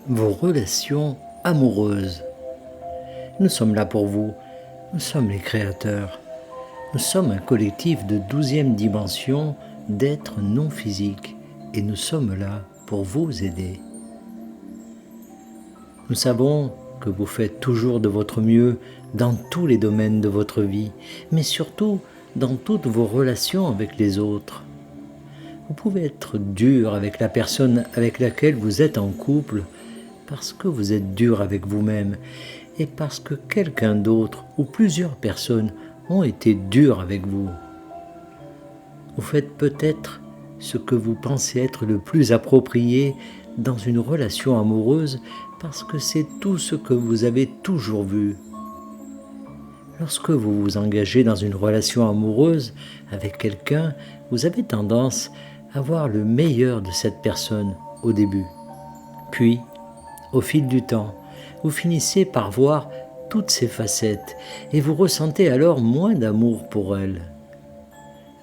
vos relations amoureuses. Nous sommes là pour vous, nous sommes les créateurs. Nous sommes un collectif de 12e dimension d'êtres non physiques et nous sommes là pour vous aider. Nous savons que vous faites toujours de votre mieux dans tous les domaines de votre vie, mais surtout dans toutes vos relations avec les autres. Vous pouvez être dur avec la personne avec laquelle vous êtes en couple parce que vous êtes dur avec vous-même et parce que quelqu'un d'autre ou plusieurs personnes ont été durs avec vous. Vous faites peut-être ce que vous pensez être le plus approprié dans une relation amoureuse parce que c'est tout ce que vous avez toujours vu. Lorsque vous vous engagez dans une relation amoureuse avec quelqu'un, vous avez tendance à voir le meilleur de cette personne au début. Puis, au fil du temps, vous finissez par voir toutes ses facettes et vous ressentez alors moins d'amour pour elle.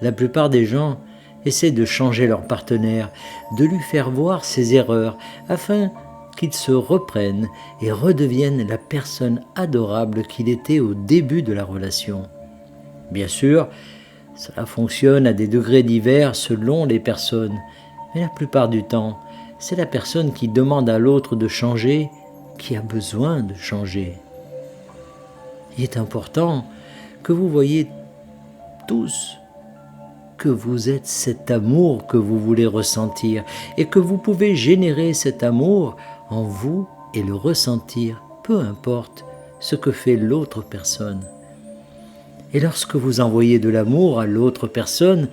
La plupart des gens essaient de changer leur partenaire, de lui faire voir ses erreurs afin qu'il se reprenne et redevienne la personne adorable qu'il était au début de la relation. Bien sûr, cela fonctionne à des degrés divers selon les personnes, mais la plupart du temps, c'est la personne qui demande à l'autre de changer qui a besoin de changer. Il est important que vous voyez tous que vous êtes cet amour que vous voulez ressentir et que vous pouvez générer cet amour en vous et le ressentir, peu importe ce que fait l'autre personne. Et lorsque vous envoyez de l'amour à l'autre personne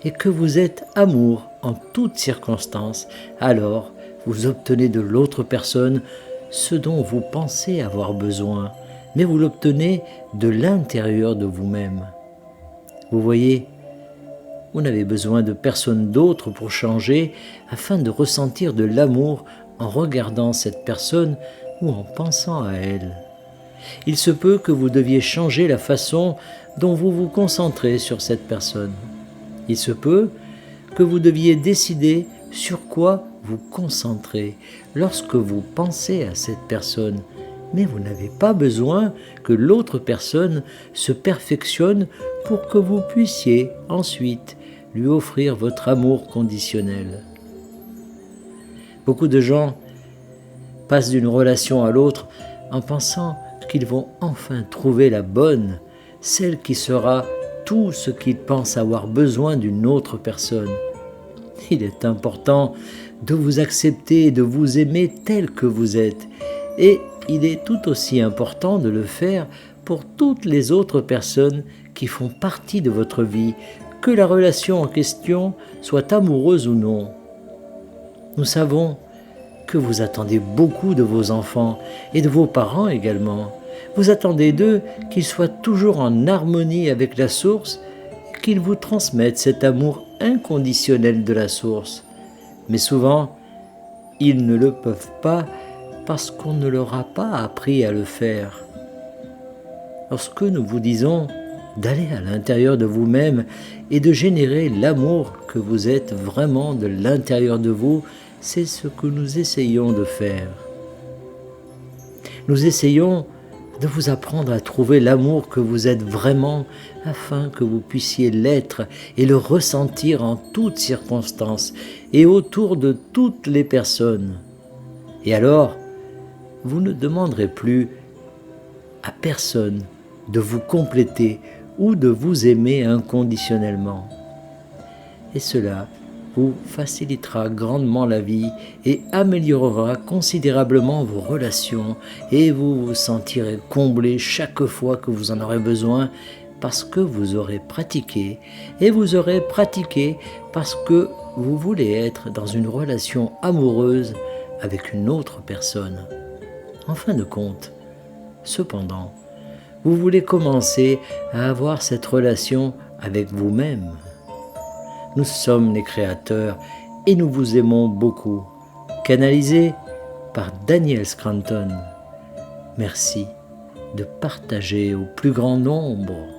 et que vous êtes amour en toutes circonstances, alors vous obtenez de l'autre personne ce dont vous pensez avoir besoin, mais vous l'obtenez de l'intérieur de vous-même. Vous voyez, vous n'avez besoin de personne d'autre pour changer afin de ressentir de l'amour en regardant cette personne ou en pensant à elle. Il se peut que vous deviez changer la façon dont vous vous concentrez sur cette personne. Il se peut que vous deviez décider sur quoi vous concentrer lorsque vous pensez à cette personne. Mais vous n'avez pas besoin que l'autre personne se perfectionne pour que vous puissiez ensuite lui offrir votre amour conditionnel. Beaucoup de gens passent d'une relation à l'autre en pensant qu'ils vont enfin trouver la bonne, celle qui sera tout ce qu'ils pensent avoir besoin d'une autre personne. Il est important de vous accepter et de vous aimer tel que vous êtes. Et il est tout aussi important de le faire pour toutes les autres personnes qui font partie de votre vie, que la relation en question soit amoureuse ou non. Nous savons que vous attendez beaucoup de vos enfants et de vos parents également. Vous attendez d'eux qu'ils soient toujours en harmonie avec la source, qu'ils vous transmettent cet amour inconditionnel de la source. Mais souvent, ils ne le peuvent pas parce qu'on ne leur a pas appris à le faire. Lorsque nous vous disons d'aller à l'intérieur de vous-même et de générer l'amour que vous êtes vraiment de l'intérieur de vous, c'est ce que nous essayons de faire. Nous essayons de vous apprendre à trouver l'amour que vous êtes vraiment afin que vous puissiez l'être et le ressentir en toutes circonstances et autour de toutes les personnes. Et alors, vous ne demanderez plus à personne de vous compléter ou de vous aimer inconditionnellement. Et cela vous facilitera grandement la vie et améliorera considérablement vos relations et vous vous sentirez comblé chaque fois que vous en aurez besoin parce que vous aurez pratiqué et vous aurez pratiqué parce que vous voulez être dans une relation amoureuse avec une autre personne. En fin de compte, cependant, vous voulez commencer à avoir cette relation avec vous-même. Nous sommes les créateurs et nous vous aimons beaucoup. Canalisé par Daniel Scranton. Merci de partager au plus grand nombre.